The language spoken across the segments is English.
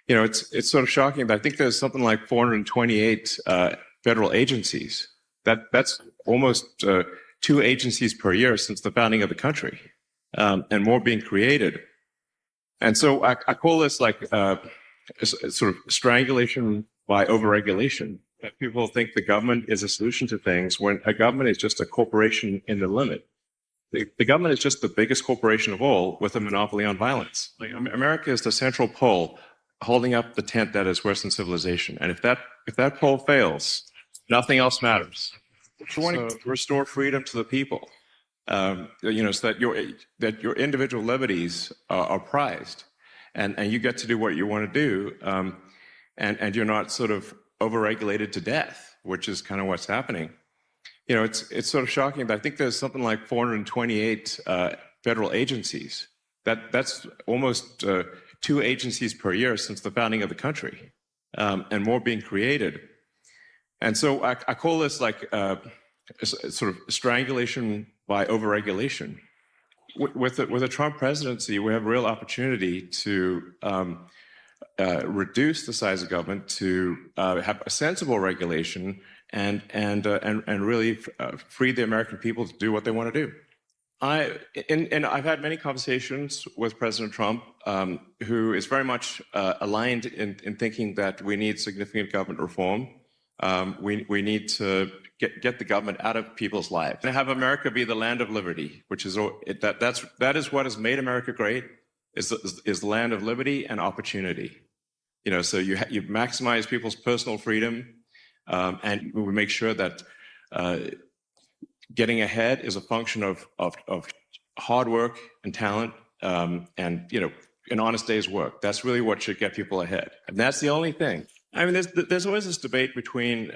It's sort of shocking, but I think there's something like 428 federal agencies. That's almost 2 agencies per year since the founding of the country, and more being created. And so I call this like sort of strangulation by overregulation. That people think the government is a solution to things when a government is just a corporation in the limit. The government is just the biggest corporation of all with a monopoly on violence. Like, America is the central pole holding up the tent that is Western civilization. And if that pole fails, nothing else matters. You want to restore freedom to the people, so that your individual liberties are prized, and you get to do what you want to do, and you're not sort of overregulated to death, which is kind of what's happening. It's sort of shocking, but I think there's something like 428 federal agencies. That's almost 2 agencies per year since the founding of the country, and more being created. And so I call this like sort of strangulation by overregulation. With the Trump presidency, we have a real opportunity to reduce the size of government, to have a sensible regulation, and really free the American people to do what they want to do. I've had many conversations with President Trump, who is very much aligned in thinking that we need significant government reform. We need to get the government out of people's lives and have America be the land of liberty, which is that is what has made America great, is the land of liberty and opportunity. So you maximize people's personal freedom, and we make sure that getting ahead is a function of hard work and talent, and an honest day's work. That's really what should get people ahead, and that's the only thing. I mean, there's always this debate between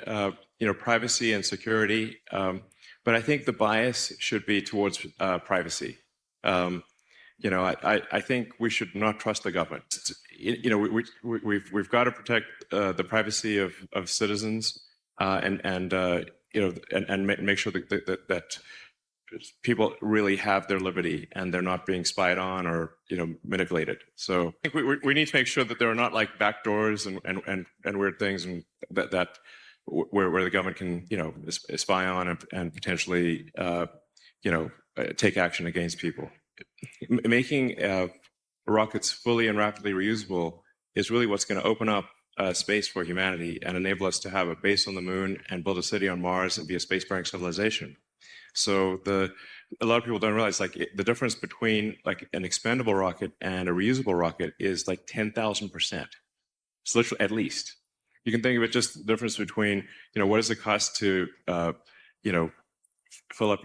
privacy and security, but I think the bias should be towards privacy. I think we should not trust the government. We've got to protect the privacy of citizens, and make sure that people really have their liberty and they're not being spied on or manipulated. So I think we need to make sure that there are not like backdoors and weird things, and that where the government can spy on and potentially take action against people. Making rockets fully and rapidly reusable is really what's going to open up space for humanity and enable us to have a base on the moon and build a city on Mars and be a spacefaring civilization. So a lot of people don't realize the difference between like an expendable rocket and a reusable rocket is like 10,000%. It's literally, at least. You can think of it just the difference between what does it cost to fill up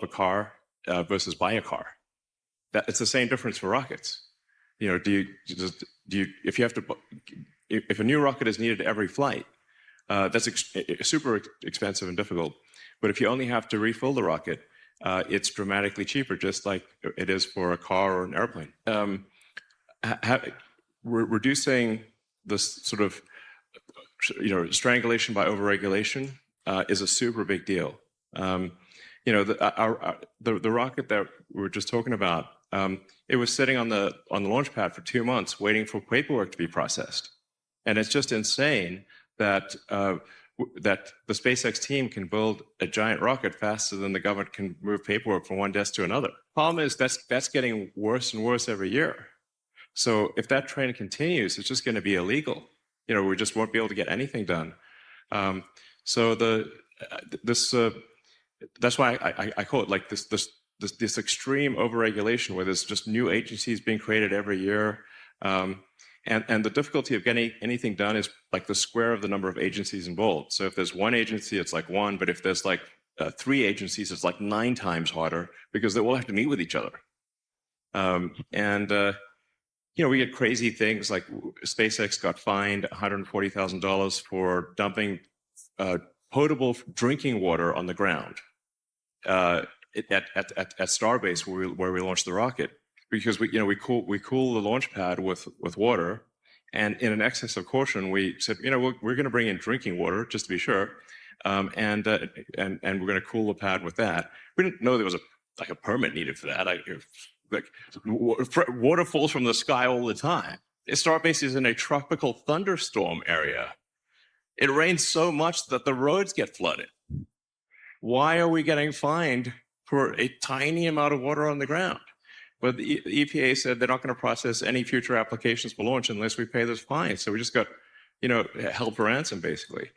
a car versus buy a car. It's the same difference for rockets. If a new rocket is needed every flight, that's super expensive and difficult. But if you only have to refill the rocket, it's dramatically cheaper, just like it is for a car or an airplane. Reducing this sort of strangulation by overregulation is a super big deal. The rocket that we were just talking about, it was sitting on the launch pad for 2 months waiting for paperwork to be processed. And it's just insane that the SpaceX team can build a giant rocket faster than the government can move paperwork from one desk to another. Problem is that's getting worse and worse every year. So if that trend continues, it's just going to be illegal. We just won't be able to get anything done. That's why I call it like this extreme overregulation, where there's just new agencies being created every year. And the difficulty of getting anything done is like the square of the number of agencies involved. So if there's one agency, it's like 1, but if there's like 3 agencies, it's like 9 times harder, because they all have to meet with each other. We get crazy things like SpaceX got fined $140,000 for dumping potable drinking water on the ground at Starbase, where we launched the rocket, because we cool the launch pad with water, and in an excess of caution, we said, we're going to bring in drinking water just to be sure, and we're going to cool the pad with that. We didn't know there was a permit needed for that. Water falls from the sky all the time. Starbase is in a tropical thunderstorm area. It rains so much that the roads get flooded. Why are we getting fined for a tiny amount of water on the ground? But the EPA said they're not going to process any future applications for launch unless we pay this fine. So we just got, held for ransom, basically.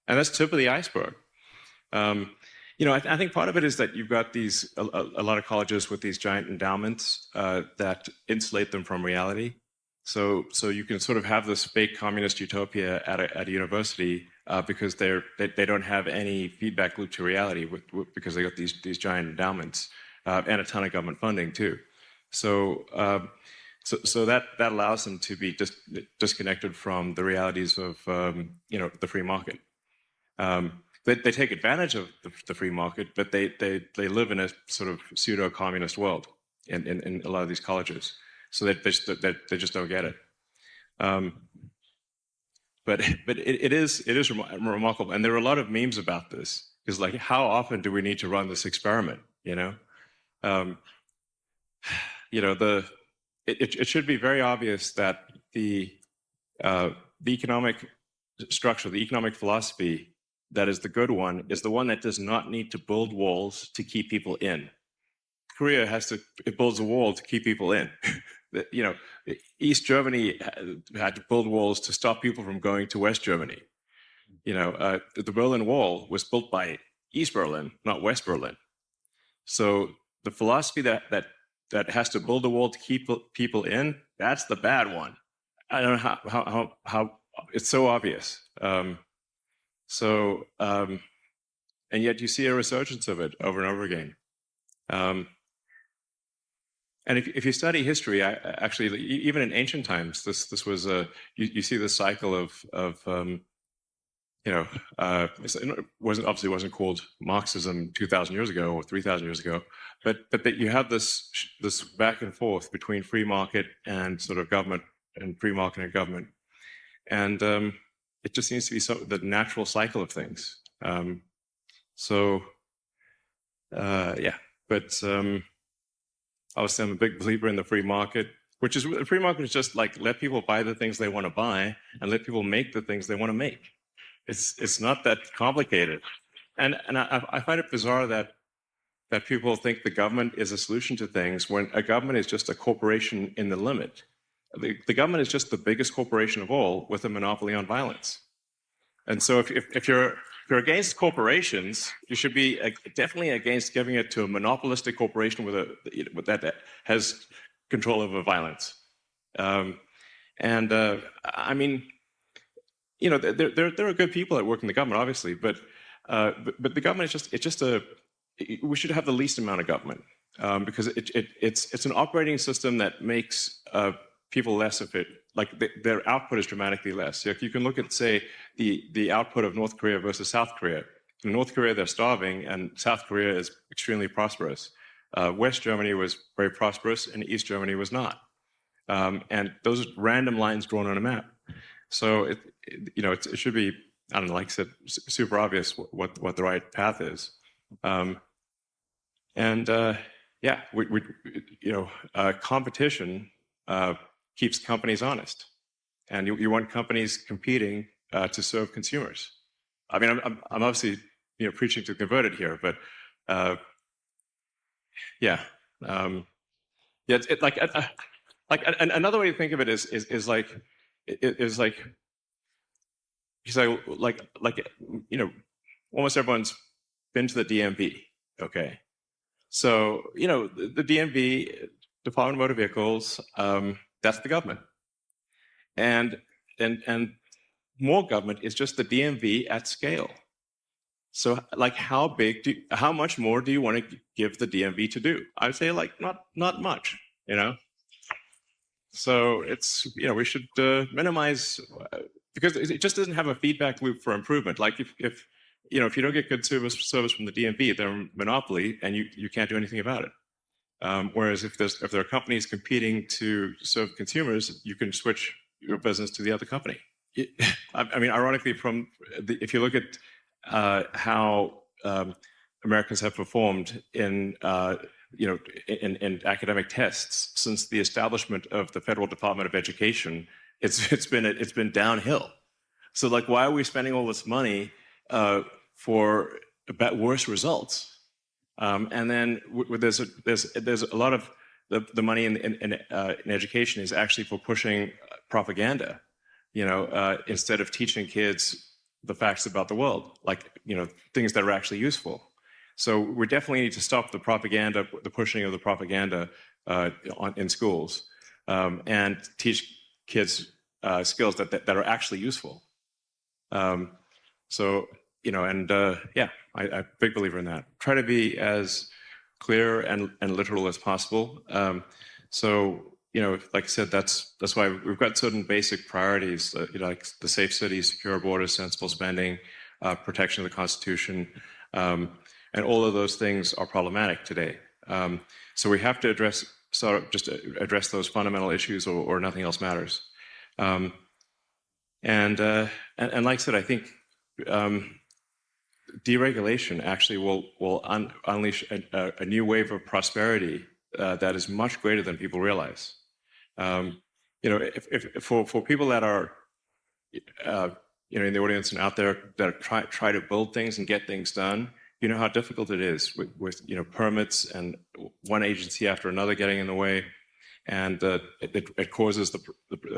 And that's tip of the iceberg. I think part of it is that you've got a lot of colleges with these giant endowments that insulate them from reality. So you can sort of have this fake communist utopia at a university because they don't have any feedback loop to reality because they got these giant endowments and a ton of government funding too. So that allows them to be disconnected from the realities of the free market. They take advantage of the free market, but they live in a sort of pseudo-communist world in a lot of these colleges. So they just don't get it. But it is remarkable, and there are a lot of memes about this. Because like, how often do we need to run this experiment? It should be very obvious that the economic structure, the economic philosophy that is the good one, is the one that does not need to build walls to keep people in. Korea it builds a wall to keep people in. East Germany had to build walls to stop people from going to West Germany. The Berlin Wall was built by East Berlin, not West Berlin. So the philosophy that has to build a wall to keep people in, that's the bad one. I don't know how it's so obvious. And yet you see a resurgence of it over and over again. And if you study history, actually, even in ancient times, this was you see the cycle of it wasn't called Marxism 2,000 years ago or 3,000 years ago, but that you have this back and forth between free market and sort of government, and free market and government, and it just seems to be the natural cycle of things. Obviously, I'm a big believer in the free market, the free market is just like let people buy the things they want to buy and let people make the things they want to make. It's not that complicated. And I find it bizarre that people think the government is a solution to things when a government is just a corporation in the limit. The government is just the biggest corporation of all with a monopoly on violence. And so if you're against corporations, you should be definitely against giving it to a monopolistic corporation that has control over violence. I mean, there are good people that work in the government, obviously, but the government is we should have the least amount of government because it's an operating system that makes people less of it. Like their output is dramatically less. You can look at, say, the output of North Korea versus South Korea. In North Korea, they're starving, and South Korea is extremely prosperous. West Germany was very prosperous, and East Germany was not. And those are random lines drawn on a map. So it should be, I don't know, like I said, super obvious what the right path is. Competition keeps companies honest, and you want companies competing to serve consumers. I mean, I'm obviously preaching to the converted here, but another way to think of it is like almost everyone's been to the DMV, okay? So the DMV, Department of Motor Vehicles, that's the government, and more government is just the DMV at scale. So like how much more do you want to give the DMV to do? I would say like not much, So it's we should minimize because it just doesn't have a feedback loop for improvement. Like if you don't get good service from the DMV, they're a monopoly, and you can't do anything about it. Whereas if there are companies competing to serve consumers, you can switch your business to the other company. I mean, ironically, if you look at how Americans have performed in in academic tests since the establishment of the Federal Department of Education. It's been downhill. So like, why are we spending all this money for worse results? And then there's a lot of the money in education is actually for pushing propaganda, instead of teaching kids the facts about the world, like, things that are actually useful. So we definitely need to stop the propaganda, the pushing of the propaganda in schools, and teach kids skills that are actually useful. So, I'm a big believer in that. Try to be as clear and literal as possible. Like I said, that's why we've got certain basic priorities, like the safe cities, secure borders, sensible spending, protection of the Constitution, and all of those things are problematic today. So we have to address those fundamental issues, or nothing else matters. And like I said, I think deregulation actually will unleash a new wave of prosperity that is much greater than people realize. For people that are in the audience and out there that try to build things and get things done, you know how difficult it is with permits and one agency after another getting in the way, and it causes the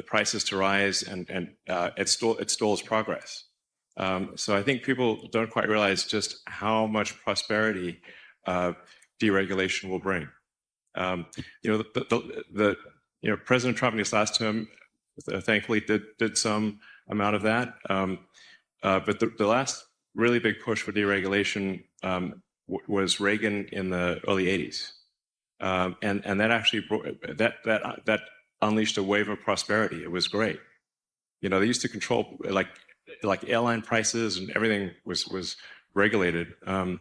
prices to rise, and it stalls progress. So I think people don't quite realize just how much prosperity deregulation will bring. President Trump in his last term, thankfully, did some amount of that. But the last really big push for deregulation was Reagan in the early 80s. And that actually that unleashed a wave of prosperity. It was great. They used to control like airline prices, and everything was regulated, and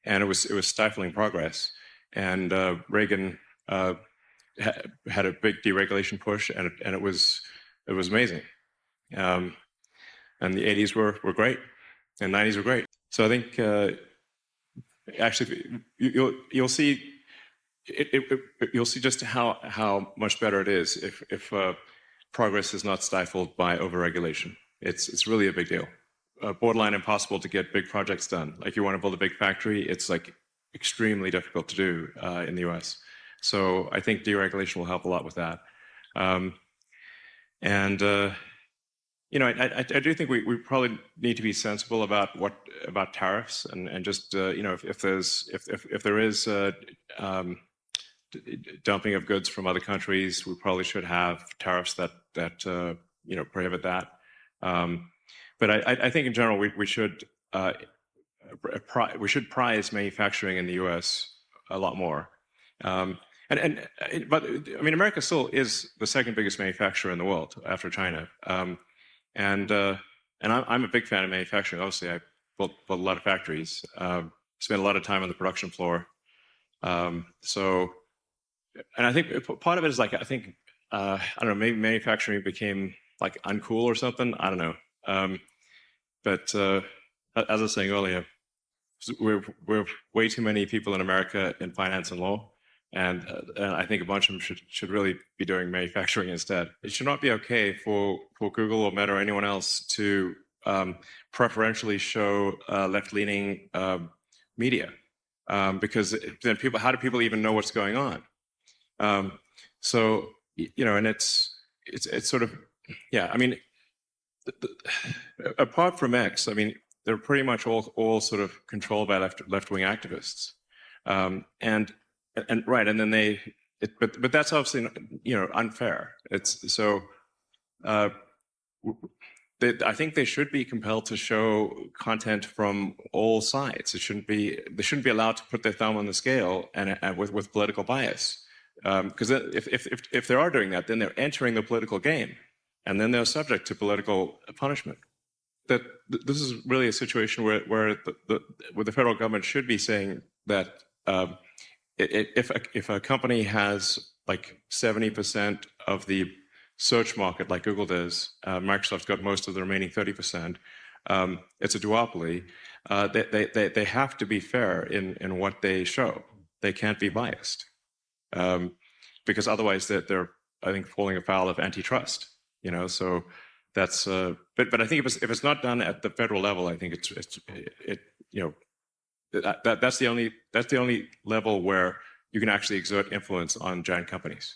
it was stifling progress. And Reagan had a big deregulation push, and it was amazing. And the 80s were great, and 90s were great. So I think actually you'll see just how much better it is if progress is not stifled by overregulation. It's really a big deal. Borderline impossible to get big projects done. Like, you want to build a big factory, it's like extremely difficult to do in the US. So I think deregulation will help a lot with that. I do think we probably need to be sensible about tariffs, and just if there is dumping of goods from other countries, we probably should have tariffs that prohibit that. But I think in general we should prize manufacturing in the U.S. a lot more. But I mean, America still is the second biggest manufacturer in the world after China. And I'm a big fan of manufacturing. Obviously, I built a lot of factories, spent a lot of time on the production floor. And I think part of it is like, I don't know, maybe manufacturing became like uncool or something. I don't know. But as I was saying earlier, we're way too many people in America in finance and law. And I think a bunch of them should really be doing manufacturing instead. It should not be okay for Google or Meta or anyone else to preferentially show left-leaning media, because then how do people even know what's going on? And it's sort of, yeah. I mean, apart from X, I mean, they're pretty much all sort of controlled by left-wing activists, and then but that's obviously unfair. It's so I think they should be compelled to show content from all sides. They shouldn't be allowed to put their thumb on the scale and with political bias, because if they are doing that, then they're entering the political game, and then they're subject to political punishment. That this is really a situation where the federal government should be saying that. If a company has like 70% of the search market, like Google does, Microsoft's got most of the remaining 30%. It's a duopoly. They have to be fair in what they show. they can't be biased, because otherwise they're I think falling afoul of antitrust. So that's but I think if it's not done at the federal level, I think that's the only level where you can actually exert influence on giant companies.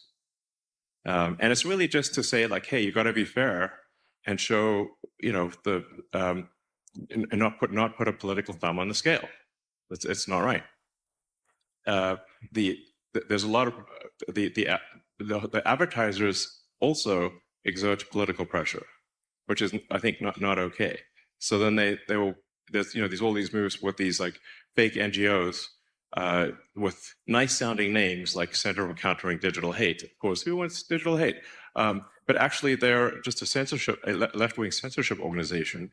And it's really just to say, like, hey, you got to be fair and show, and not put a political thumb on the scale. It's not right. There's a lot of the advertisers also exert political pressure, which is, I think, not okay. So then they will, there's all these moves with these like fake NGOs with nice sounding names like Center for Countering Digital Hate. Of course, who wants digital hate? But actually they're just a left-wing censorship organization.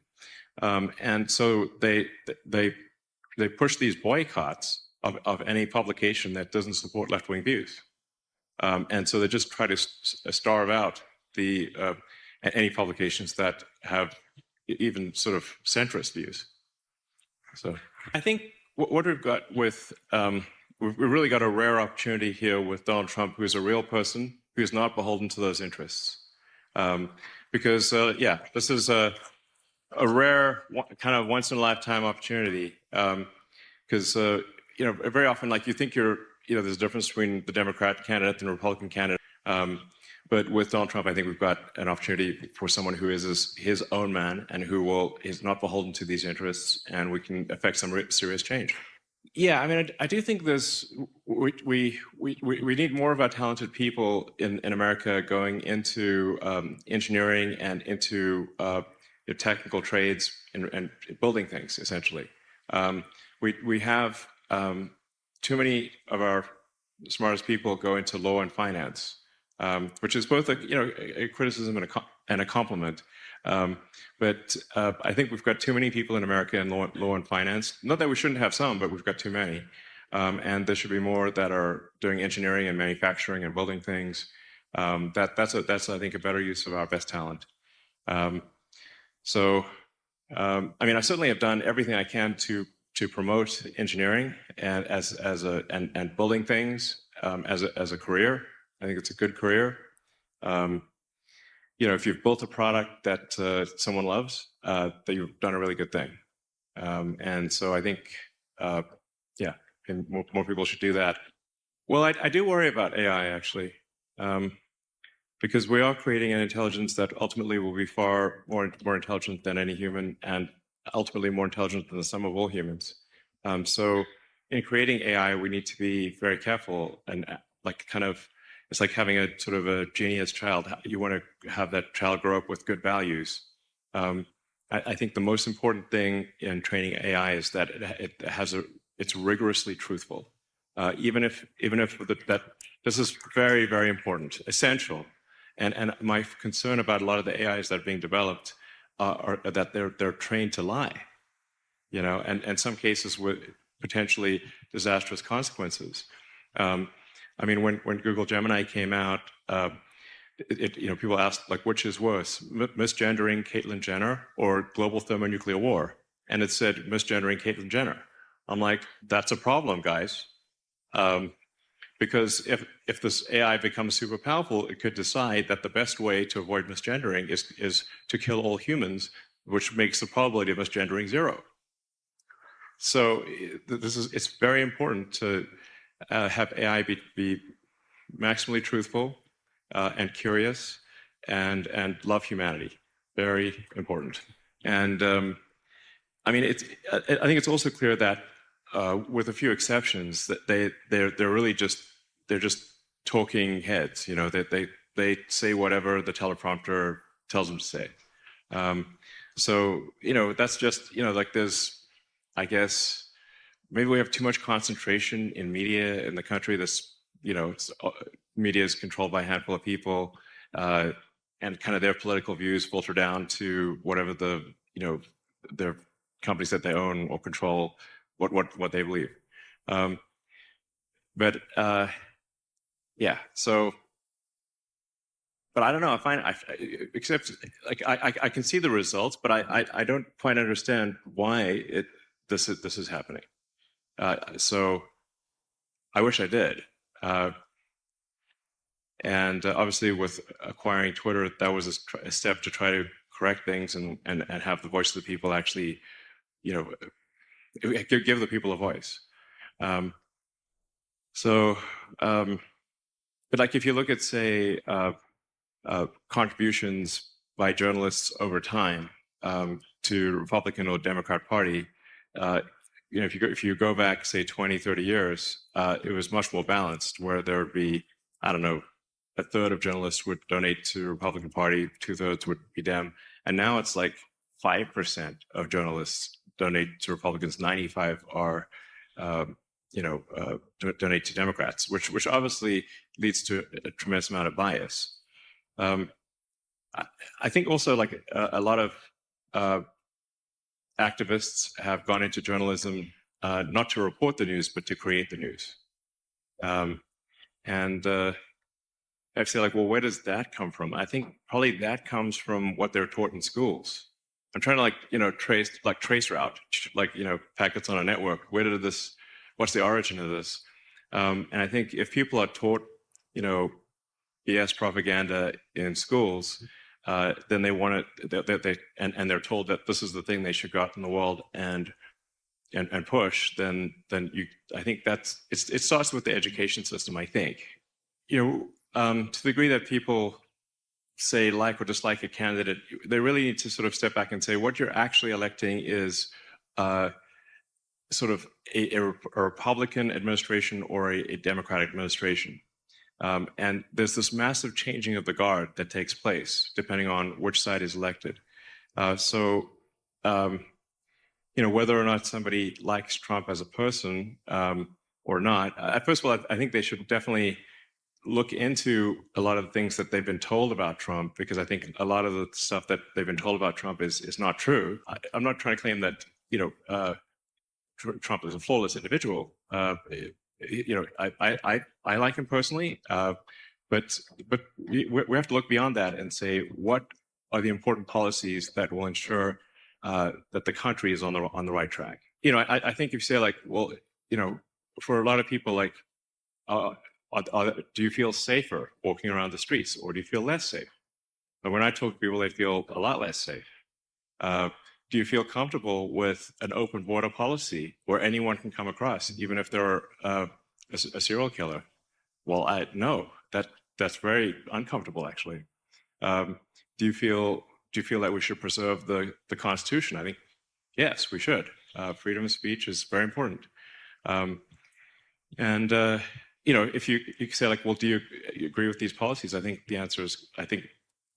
And so they push these boycotts of any publication that doesn't support left-wing views. And so they just try to starve out any publications that have even sort of centrist views. So I think what we've got with, we've really got a rare opportunity here with Donald Trump, who's a real person, who's not beholden to those interests. Because, this is a rare kind of once in a lifetime opportunity. Because, very often, like you think there's a difference between the Democrat candidate and the Republican candidate. But with Donald Trump, I think we've got an opportunity for someone who is his own man and who is not beholden to these interests, and we can affect some serious change. Yeah, I mean, I do think we need more of our talented people in America going into engineering and into technical trades and building things, essentially. We have too many of our smartest people go into law and finance. Which is both a criticism and a compliment. But I think we've got too many people in America in law and finance. Not that we shouldn't have some, but we've got too many. And there should be more that are doing engineering and manufacturing and building things. That's I think a better use of our best talent. I mean, I certainly have done everything I can to promote engineering and and building things as a career. I think it's a good career. If you've built a product that someone loves, that you've done a really good thing. And so I think, and more people should do that. Well, I do worry about AI, actually, because we are creating an intelligence that ultimately will be far more intelligent than any human, and ultimately more intelligent than the sum of all humans. So in creating AI, we need to be very careful and it's like having a sort of a genius child. You want to have that child grow up with good values. I think the most important thing in training AI is that it's rigorously truthful. Even if that this is very, very important, essential. And my concern about a lot of the AIs that are being developed are that they're trained to lie, and in some cases with potentially disastrous consequences. I mean, when Google Gemini came out, people asked, like, which is worse, misgendering Caitlyn Jenner or global thermonuclear war? And it said misgendering Caitlyn Jenner. I'm like, that's a problem, guys. Because if this AI becomes super powerful, it could decide that the best way to avoid misgendering is to kill all humans, which makes the probability of misgendering 0. So it's very important to have AI be maximally truthful and curious and love humanity. Very important. And I mean, I think it's also clear that with a few exceptions, that they're really just talking heads. They say whatever the teleprompter tells them to say. So that's just like there's, I guess. Maybe we have too much concentration in media in the country. Media is controlled by a handful of people, and kind of their political views filter down to whatever their companies that they own or control, what they believe. So, but I don't know. Except like I can see the results, but I don't quite understand why this is happening. So I wish I did. And obviously, with acquiring Twitter, that was a step to try to correct things and have the voice of the people actually, give the people a voice. But like if you look at, say, contributions by journalists over time to Republican or Democrat Party, if you go back, say, 20, 30 years, it was much more balanced, where there would be, I don't know, a third of journalists would donate to the Republican Party, 2/3 would be Dem, and now it's like 5% of journalists donate to Republicans, 95 are, donate to Democrats, which obviously leads to a tremendous amount of bias. I think also like a lot of activists have gone into journalism not to report the news, but to create the news. I say like, well, where does that come from? I think probably that comes from what they're taught in schools. I'm trying to trace route, packets on a network. Where did this? What's the origin of this? And I think if people are taught, BS propaganda in schools, then they want to, and they're told that this is the thing they should go out in the world and push. Then I think it starts with the education system. I think, to the degree that people say like or dislike a candidate, they really need to sort of step back and say what you're actually electing is sort of a Republican administration or a Democratic administration. And there's this massive changing of the guard that takes place depending on which side is elected. Whether or not somebody likes Trump as a person or not, first of all, I think they should definitely look into a lot of the things that they've been told about Trump, because I think a lot of the stuff that they've been told about Trump is not true. I'm not trying to claim that, Trump is a flawless individual. I like him personally, but we have to look beyond that and say what are the important policies that will ensure that the country is on the right track. I think if you say like, well, for a lot of people, like, do you feel safer walking around the streets, or do you feel less safe? But when I talk to people, they feel a lot less safe. Do you feel comfortable with an open border policy where anyone can come across, even if they're a serial killer? Well, no, that's very uncomfortable, actually. Do you feel that we should preserve the Constitution? I think, yes, we should. Freedom of speech is very important. If you say like, well, do you agree with these policies? I think the answer is, I think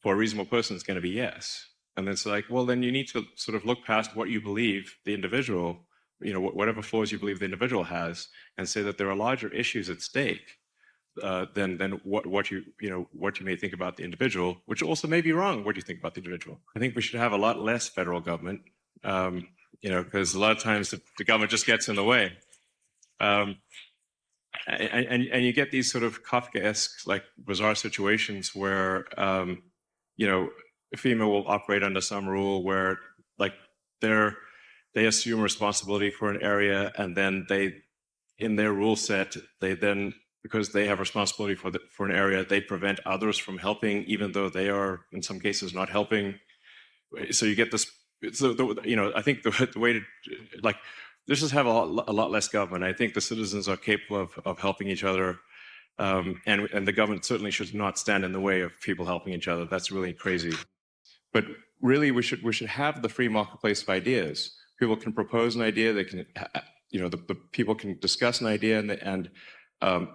for a reasonable person, it's going to be yes. And then it's like, well, then you need to sort of look past what you believe the individual, whatever flaws you believe the individual has, and say that there are larger issues at stake than what you may think about the individual, which also may be wrong. What do you think about the individual? I think we should have a lot less federal government, because a lot of times the government just gets in the way. And you get these sort of Kafkaesque, like bizarre situations where, FEMA will operate under some rule where like they assume responsibility for an area, and then in their rule set, because they have responsibility for an area, they prevent others from helping, even though they are in some cases not helping. So you get this, I think the way to, like, let's just have a lot less government. I think the citizens are capable of helping each other. And the government certainly should not stand in the way of people helping each other. That's really crazy. But really, we should have the free marketplace of ideas. People can propose an idea. They can, the people can discuss an idea, and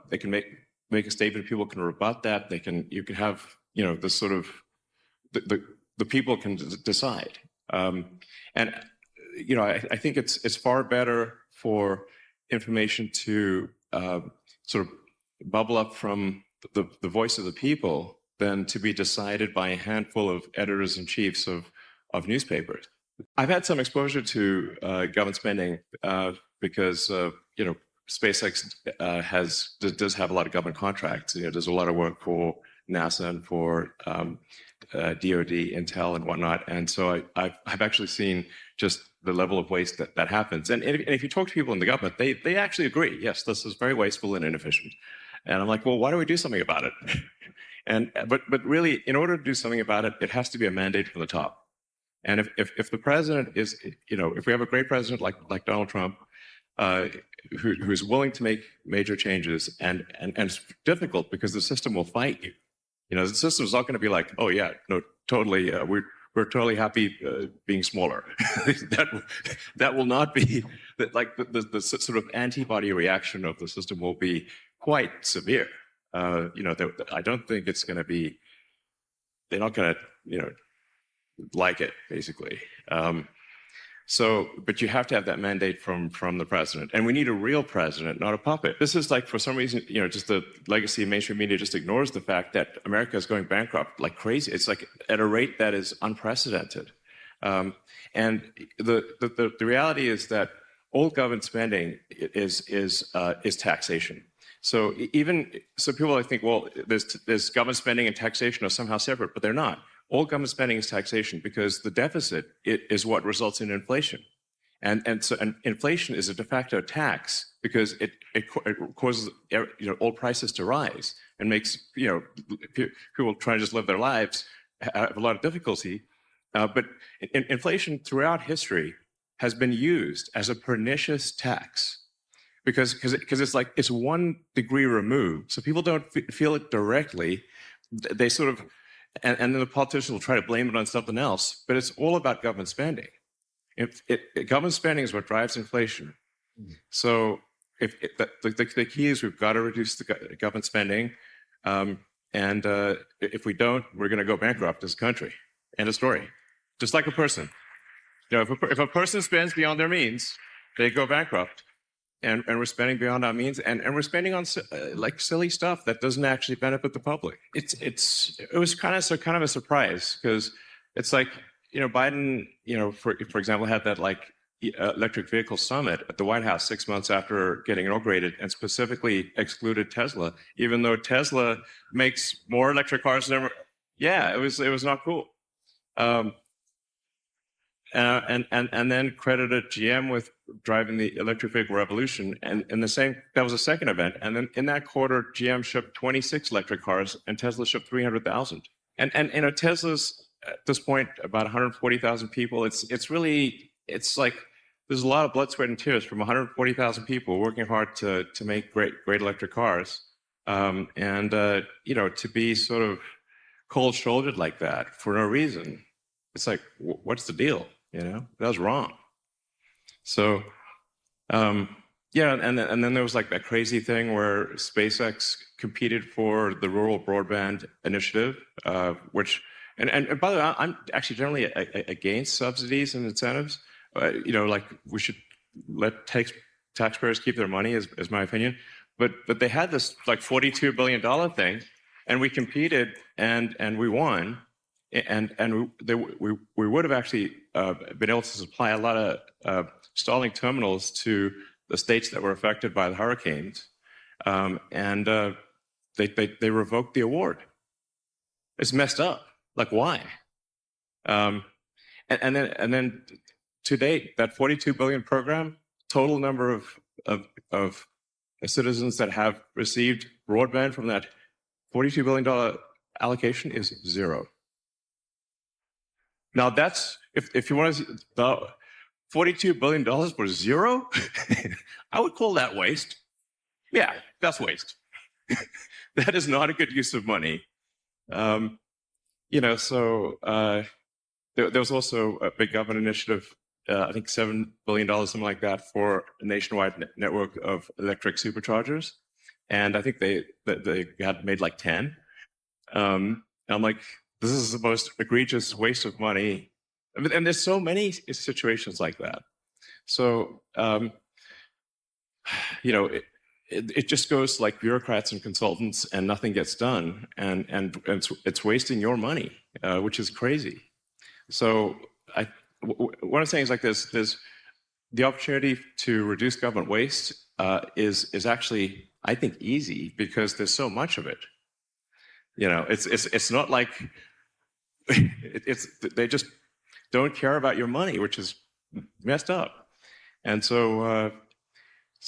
they can make a statement. People can rebut that. You can have, this sort of the people can decide. I think it's far better for information to sort of bubble up from the voice of the people than to be decided by a handful of editors-in-chiefs of newspapers. I've had some exposure to government spending because SpaceX does have a lot of government contracts. There's a lot of work for NASA and for DoD, Intel, and whatnot. And so I've actually seen just the level of waste that happens. And if you talk to people in the government, they actually agree, yes, this is very wasteful and inefficient. And I'm like, well, why don't we do something about it? But really, in order to do something about it, it has to be a mandate from the top. And if the president is, if we have a great president like Donald Trump, who's willing to make major changes, and it's difficult because the system will fight you. The system's not going to be like, oh yeah, no, totally, we're totally happy being smaller. that will not be like the sort of antibody reaction of the system will be quite severe. I don't think it's going to be. They're not going to, like it basically. But you have to have that mandate from the president, and we need a real president, not a puppet. This is like, for some reason, just the legacy of mainstream media just ignores the fact that America is going bankrupt like crazy. It's like at a rate that is unprecedented. And the reality is that all government spending is taxation. So people I think, well, there's government spending and taxation are somehow separate, but they're not. All government spending is taxation because the deficit is what results in inflation. And inflation is a de facto tax because it causes all prices to rise and makes people trying to just live their lives have a lot of difficulty. But inflation throughout history has been used as a pernicious tax because it's like it's 1 degree removed, so people don't feel it directly. They sort of. And then the politicians will try to blame it on something else, but it's all about government spending. Government spending is what drives inflation. So the key is we've got to reduce the government spending, and if we don't, we're going to go bankrupt as a country. End of story. Just like a person. If a person spends beyond their means, they go bankrupt. And we're spending beyond our means, and we're spending on like silly stuff that doesn't actually benefit the public. It was kind of a surprise because it's like Biden for example had that like electric vehicle summit at the White House 6 months after getting inaugurated, and specifically excluded Tesla, even though Tesla makes more electric cars than ever. Yeah, it was not cool. And then credited GM with driving the electric vehicle revolution. And that was the second event. And then in that quarter, GM shipped 26 electric cars and Tesla shipped 300,000. And Tesla's at this point about 140,000 people. It's like there's a lot of blood, sweat, and tears from 140,000 people working hard to make great electric cars. To be sort of cold-shouldered like that for no reason. It's like, what's the deal? That was wrong. So, and then there was like that crazy thing where SpaceX competed for the Rural Broadband Initiative, which, and by the way, I'm actually generally against subsidies and incentives. Like we should let taxpayers keep their money, is my opinion. But they had this like $42 billion thing, and we competed and we won. And we would have actually been able to supply a lot of Starlink terminals to the states that were affected by the hurricanes, and they revoked the award. It's messed up. Like why? And then to date, that $42 billion program, total number of citizens that have received broadband from that $42 billion allocation is 0. Now that's, if you want to see the $42 billion for 0, I would call that waste. Yeah, that's waste. That is not a good use of money. So there was also a big government initiative, I think $7 billion, something like that, for a nationwide network of electric superchargers. And I think they had made like 10. And I'm like, this is the most egregious waste of money. And there's so many situations like that. So, it just goes like bureaucrats and consultants and nothing gets done. And it's wasting your money, which is crazy. So what I'm saying is like this, there's the opportunity to reduce government waste is actually, I think, easy because there's so much of it. It's not like they just don't care about your money, which is messed up. And so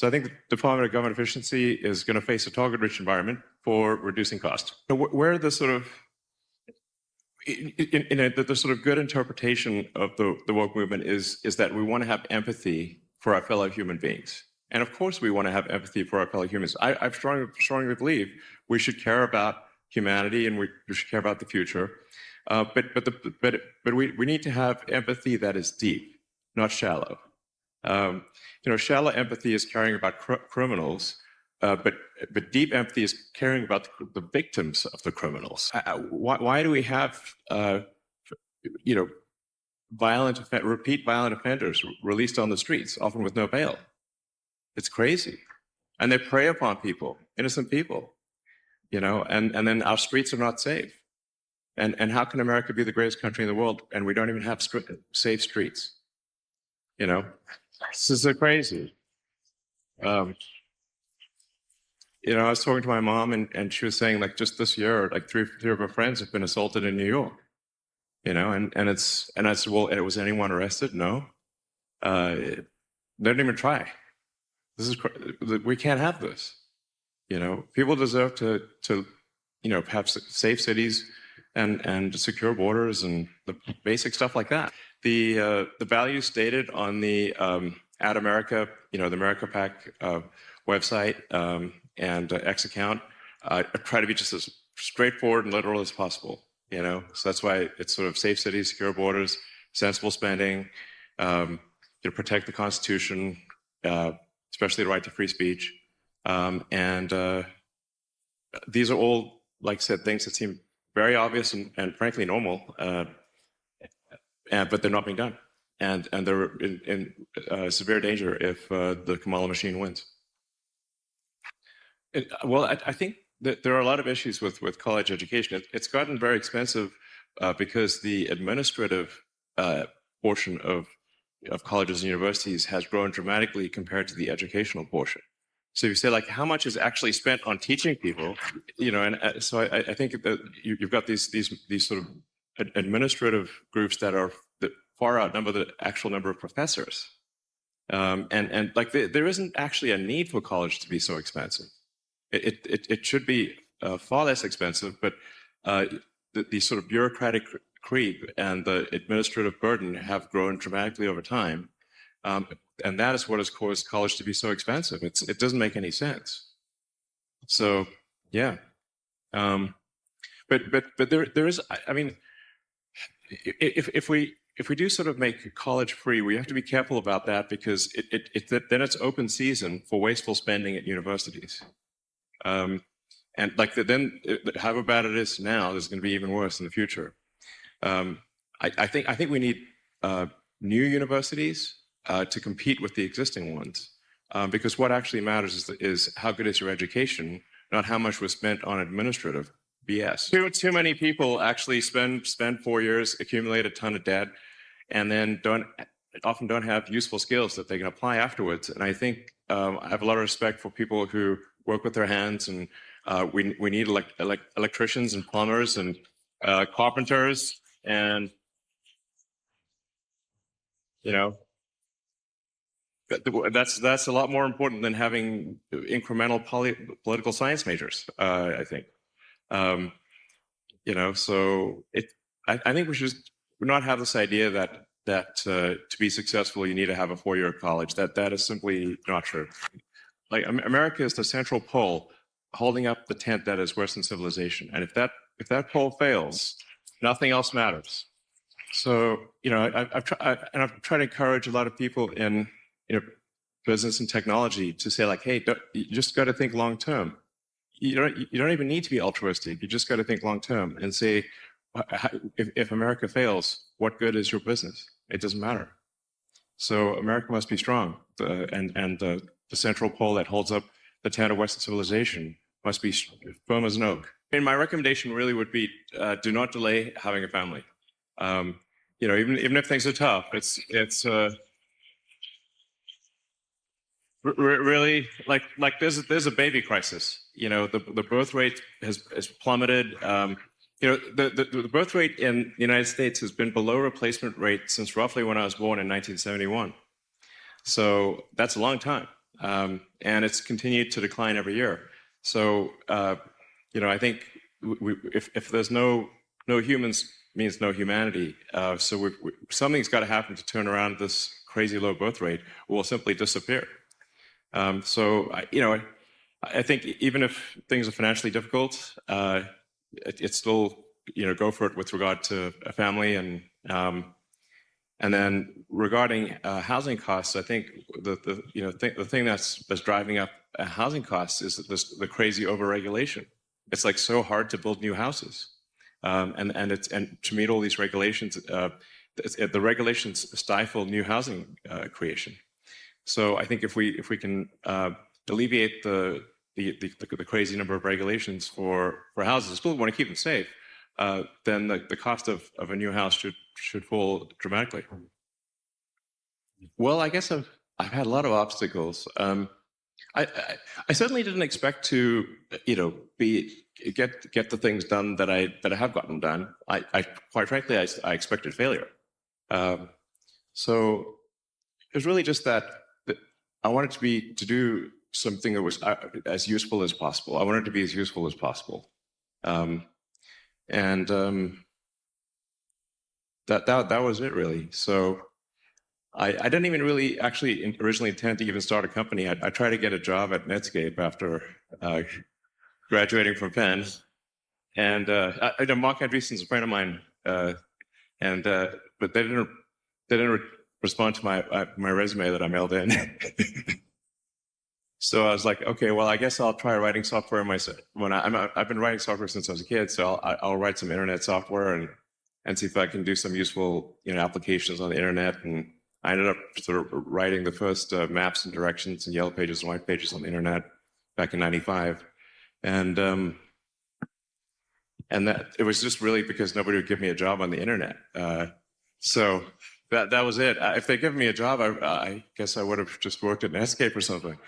I think the Department of Government Efficiency is going to face a target-rich environment for reducing cost. So where the sort of the sort of good interpretation of the woke movement is that we want to have empathy for our fellow human beings. And of course we want to have empathy for our fellow humans. I strongly believe we should care about humanity and we should care about the future. But we need to have empathy that is deep, not shallow. Shallow empathy is caring about criminals, but deep empathy is caring about the victims of the criminals. Why do we have repeat violent offenders released on the streets, often with no bail? It's crazy, and they prey upon people, innocent people, and then our streets are not safe. And how can America be the greatest country in the world and we don't even have safe streets? This is crazy. I was talking to my mom and she was saying, like, just this year, like three of her friends have been assaulted in New York. And I said, well, was anyone arrested? No. They didn't even try. We can't have this. People deserve to have safe cities and secure borders and the basic stuff like that. The values stated on the Ad America, the America PAC website and X account try to be just as straightforward and literal as possible. So that's why it's sort of safe cities, secure borders, sensible spending, protect the Constitution, especially the right to free speech, and these are all, like I said, things that seem very obvious and frankly normal, but they're not being done, and they're in severe danger if the Kamala machine wins. Well, I think that there are a lot of issues with college education. It's gotten very expensive because the administrative portion of colleges and universities has grown dramatically compared to the educational portion. So if you say, like, how much is actually spent on teaching people, and so I think that you've got these sort of administrative groups that far outnumber the actual number of professors, and like there isn't actually a need for college to be so expensive. It should be far less expensive, but the sort of bureaucratic creep and the administrative burden have grown dramatically over time. And that is what has caused college to be so expensive. It doesn't make any sense. So, yeah. But there is, I mean, if we do sort of make college free, we have to be careful about that because then it's open season for wasteful spending at universities. And like then, however bad it is now, there's going to be even worse in the future. I think we need new universities to compete with the existing ones, because what actually matters is how good is your education, not how much was spent on administrative BS. Too many people actually spend 4 years, accumulate a ton of debt, and then often don't have useful skills that they can apply afterwards. And I think I have a lot of respect for people who work with their hands, and we need electricians and plumbers and carpenters, and that's a lot more important than having incremental political science majors. I think, so I think we should not have this idea that to be successful you need to have a 4-year college. That is simply not true. Like, America is the central pole holding up the tent that is Western civilization, and if that pole fails, nothing else matters. So I've tried to encourage a lot of people in business and technology to say, like, hey, you just got to think long term. You don't even need to be altruistic. You just got to think long term and say, if America fails, what good is your business? It doesn't matter. So America must be strong, and the central pole that holds up the tent of Western civilization must be firm as an oak. And my recommendation really would be, do not delay having a family. Even if things are tough, it's really like there's a baby crisis. The birth rate has plummeted. The birth rate in the United States has been below replacement rate since roughly when I was born in 1971. So that's a long time. And it's continued to decline every year. So, I think if there's no humans means no humanity. So something's got to happen to turn around this crazy low birth rate, or we'll simply disappear. So, I think even if things are financially difficult, it's still, go for it with regard to a family. And then regarding housing costs, I think the thing that's driving up housing costs is the crazy overregulation. It's like so hard to build new houses, and to meet all these regulations, the regulations stifle new housing creation. So I think if we can alleviate the crazy number of regulations for houses, still want to keep them safe, then the cost of a new house should fall dramatically. Well, I guess I've had a lot of obstacles. I certainly didn't expect to, get the things done that I have gotten done. I quite frankly, I expected failure. So it was really just that I wanted to do something that was as useful as possible. I wanted to be as useful as possible. That was it, really. So I didn't even really actually originally intend to even start a company. I tried to get a job at Netscape after graduating from Penn. And Mark Andreessen's a friend of mine, but they didn't respond to my resume that I mailed in. So I was like, okay, well, I guess I'll try writing software myself. I've been writing software since I was a kid, so I'll write some internet software and see if I can do some useful applications on the internet. And I ended up sort of writing the first maps and directions and yellow pages and white pages on the internet back in '95, and that it was just really because nobody would give me a job on the internet. So that was it. If they give me a job, I guess I would have just worked at Netscape or something.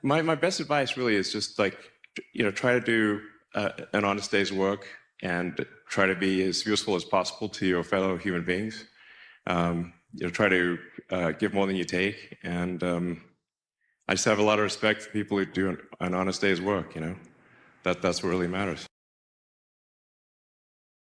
My best advice really is just like, try to do an honest day's work and try to be as useful as possible to your fellow human beings. Try to give more than you take. And I just have a lot of respect for people who do an honest day's work, That's what really matters.